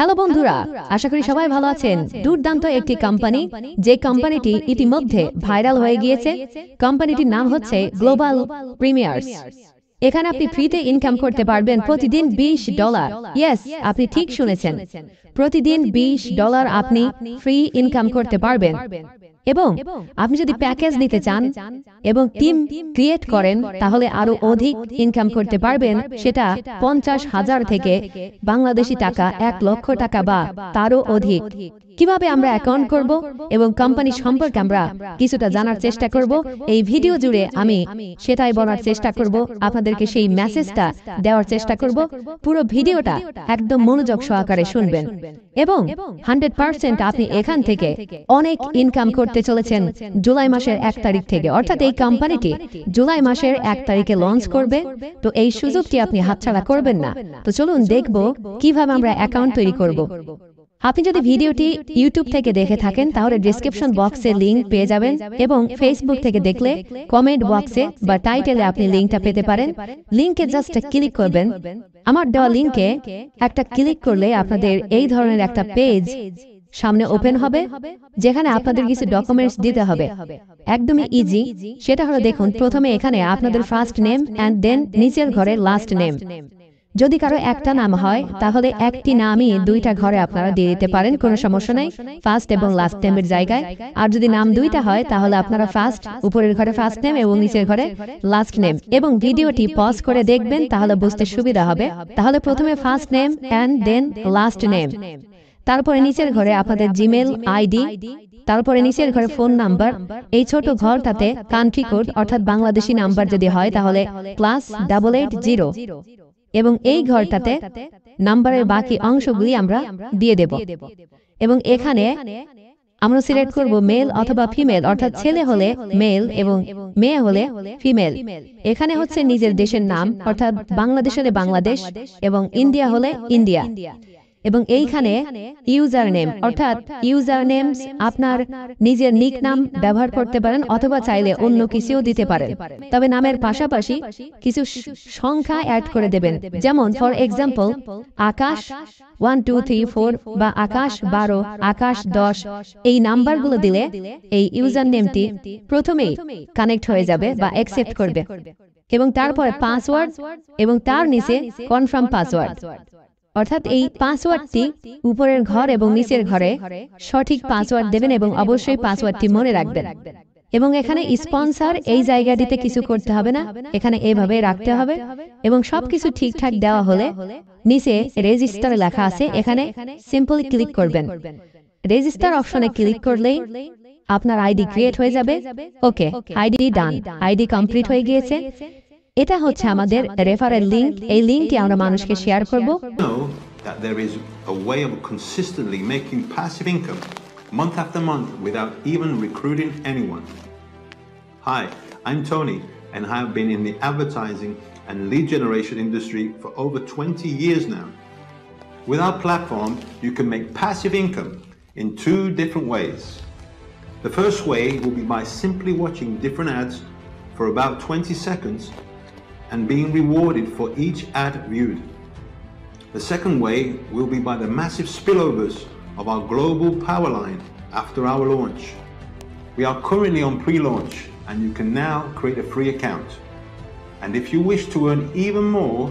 Hello বন্ধুরা, আশা করি সবাই ভালো আছেন। দুর্দান্ত একটি কোম্পানি, যে কোম্পানিটি ইতিমধ্যে ভাইরাল হয়ে গিয়েছে। কোম্পানিটির নাম হচ্ছে গ্লোবাল প্রিমিয়ার্স। এখানে আপনি ফ্রিতে ইনকাম করতে পারবেন প্রতিদিন $20। ইয়েস, আপনি ঠিক শুনেছেন, প্রতিদিন $20 আপনি ফ্রি ইনকাম করতে পারবেন। এবং আপনি যদি প্যাকেজ নিতে চান এবং টিম ক্রিয়েট করেন তাহলে আরো অধিক ইনকাম করতে পারবেন। সেটা 50,000 থেকে বাংলাদেশি টাকা 1 লক্ষ টাকা বা তারও অধিক। কিভাবে আমরা অ্যাকাউন্ট করব এবং কোম্পানি সম্পর্কে আমরা কিছুটা জানার চেষ্টা করব। এই ভিডিও জুড়ে আমি সেটাই বলার চেষ্টা করব, আপনাদেরকে সেই মেসেজটা দেওয়ার চেষ্টা করব। পুরো ভিডিওটা একদম মনোযোগ সহকারে শুনবেন এবং 100% আপনি এখান থেকে অনেক ইনকাম করতে চলেছেন জুলাই মাসের 1 তারিখ থেকে। অর্থাৎ এই কোম্পানিটি জুলাই মাসের 1 তারিখে লঞ্চ করবে। তো এই সুযোগটি আপনি হাতছাড়া করবেন না। তো চলুন দেখব কিভাবে আমরা অ্যাকাউন্ট তৈরি করব। আপনি যদি ভিডিওটি ইউটিউব থেকে দেখে থাকেন তাহলে ডেসক্রিপশন বক্সে লিংক পেয়ে যাবেন এবং ফেসবুক থেকে দেখলে কমেন্ট বক্সে বা টাইটেলে আপনি লিংকটা পেতে পারেন। লিংকে জাস্ট ক্লিক করবেন। আমার দেওয়া লিংকে একটা ক্লিক করলে আপনাদের এই ধরনের একটা পেজ সামনে ওপেন হবে, যেখানে আপনাদের কিছু ডকুমেন্টস দিতে হবে। একদমই ইজি। সেটা হলো, দেখুন, প্রথমে এখানে আপনাদের ফার্স্ট নেম অ্যান্ড দেন নিচের ঘরে লাস্ট নেম। যদি কারো একটা নাম হয় তাহলে একটি নামই দুইটা ঘরে আপনারা দিয়ে দিতে পারেন, কোনো সমস্যা নাই, ফার্স্ট এবং লাস্ট নেমের জায়গায়। আর যদি নাম দুইটা হয় তাহলে আপনারা ফার্স্ট উপরের ঘরে ফার্স্ট নেম এবং নিচের ঘরে লাস্ট নেম। এবং ভিডিওটি পজ করে দেখবেন, তাহলে বুঝতে সুবিধা হবে। তাহলে প্রথমে first name and then last name, তারপরে নিচের ঘরে আপনাদের জিমেল আইডি, তারপরে নিচের ঘরে ফোন নাম্বার। এই ছোট ঘরটাতে কান্ট্রি কোড অর্থাৎ বাংলাদেশি নাম্বার যদি হয় তাহলে +880 এবং এই ঘরটাতে নাম্বারের বাকি অংশগুলি আমরা দিয়ে দেব। এবং এখানে আমরা সিলেক্ট করব মেল অথবা ফিমেল, অর্থাৎ ছেলে হলে মেল এবং মেয়ে হলে ফিমেল। এখানে হচ্ছে নিজের দেশের নাম, অর্থাৎ বাংলাদেশ হলে বাংলাদেশ এবং ইন্ডিয়া হলে ইন্ডিয়া। এবং এইখানে ইউজার নেম, অর্থাৎ ইউজার নেমস আপনার নিজের নিক নাম ব্যবহার করতে পারেন অথবা চাইলে অন্য কিছুও দিতে পারেন। তবে নামের পাশাপাশি কিছু সংখ্যা অ্যাড করে দেবেন, যেমন ফর এক্সাম্পল আকাশ 1 2 3 4 বা আকাশ 12, আকাশ 10। এই নাম্বারগুলো দিলে এই ইউজার নেমটি প্রথমেই কানেক্ট হয়ে যাবে বা অ্যাকসেপ্ট করবে। এবং তারপরে পাসওয়ার্ড এবং তার নিচে কনফার্ম পাসওয়ার্ড, অর্থাৎ এই পাসওয়ার্ডটি উপরের ঘর এবং নিচের ঘরে সঠিক পাসওয়ার্ড দেবেন এবং অবশ্যই পাসওয়ার্ডটি মনে রাখবেন। এবং এখানে স্পন্সর এই জায়গাটিতে কিছু করতে হবে না, এখানে এইভাবে রাখতে হবে। এবং সবকিছু ঠিকঠাক দেওয়া হলে নিচে রেজিস্টার লেখা আছে, এখানে সিম্পলি ক্লিক করবেন। রেজিস্টার অপশনে ক্লিক করলেই আপনার আইডি ক্রিয়েট হয়ে যাবে। ওকে, আইডি ডান, আইডি কমপ্লিট হয়ে গিয়েছে। এটা হচ্ছে আমাদের রেফারেল লিংক। এই লিংকটি আমরা মানুষকে শেয়ার করব। That there is a way of consistently making passive income month after month without even recruiting anyone. Hi, I'm Tony and I have been in the advertising and lead generation industry for over 20 years now. With our platform, you can make passive income in 2 different ways. The first way will be by simply watching different ads for about 20 seconds and being rewarded for each ad viewed. The second way will be by the massive spillovers of our global power line after our launch. We are currently on pre-launch and you can now create a free account. And if you wish to earn even more,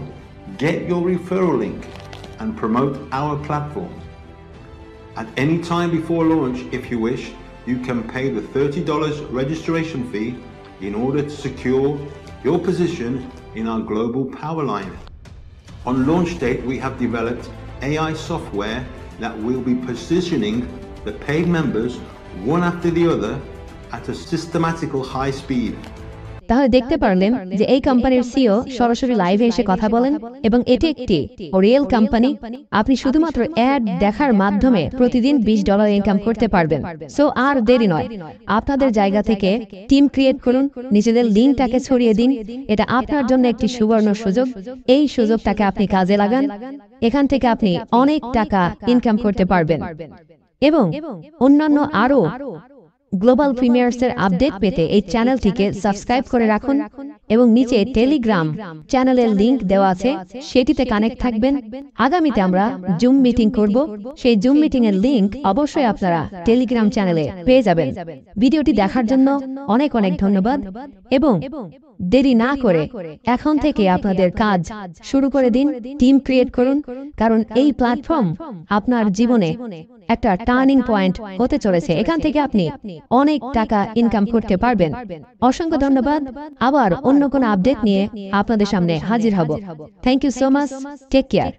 get your referral link and promote our platform. At any time before launch, if you wish, you can pay the $30 registration fee in order to secure your position in our global power line. On launch date, we have developed AI software that will be positioning the paid members one after the other at a systematical high speed. তাহলে দেখতে পারলেন যে এই কোম্পানির CEO সরাসরি লাইভে এসে কথা বলেন এবং এটি একটি রিয়েল কোম্পানি। আপনি শুধুমাত্র অ্যাড দেখার মাধ্যমে প্রতিদিন $20 ইনকাম করতে পারবেন। সো আর দেরি নয়, আপনাদের জায়গা থেকে টিম ক্রিয়েট করুন, নিজেদের লিংকটাকে ছড়িয়ে দিন। এটা আপনার জন্য একটি সুবর্ণ সুযোগ। এই সুযোগটাকে আপনি কাজে লাগান, এখান থেকে আপনি অনেক টাকা ইনকাম করতে পারবেন। এবং অন্যান্য আরো গ্লোবাল প্রিমিয়ার্সের আপডেট পেতে এই চ্যানেলটিকে সাবস্ক্রাইব করে রাখুন এবং নিচে টেলিগ্রাম চ্যানেলের লিংক দেওয়া আছে, সেটিতে কানেক্ট থাকবেন। আগামীতে আমরা জুম মিটিং করব, সেই জুম মিটিং এর লিংক অবশ্যই আপনারা টেলিগ্রাম চ্যানেলে পেয়ে যাবেন। ভিডিওটি দেখার জন্য অনেক অনেক ধন্যবাদ এবং দেরি না করে এখন থেকে আপনাদের কাজ শুরু করে দিন, টিম ক্রিয়েট করুন, কারণ এই প্ল্যাটফর্ম আপনার জীবনে একটা টার্নিং পয়েন্ট হতে চলেছে। এখান থেকে আপনি অনেক টাকা ইনকাম করতে পারবেন। অসংখ্য ধন্যবাদ। আবার অন্য কোনো আপডেট নিয়ে আপনাদের সামনে হাজির হব। Thank you so much. Take care.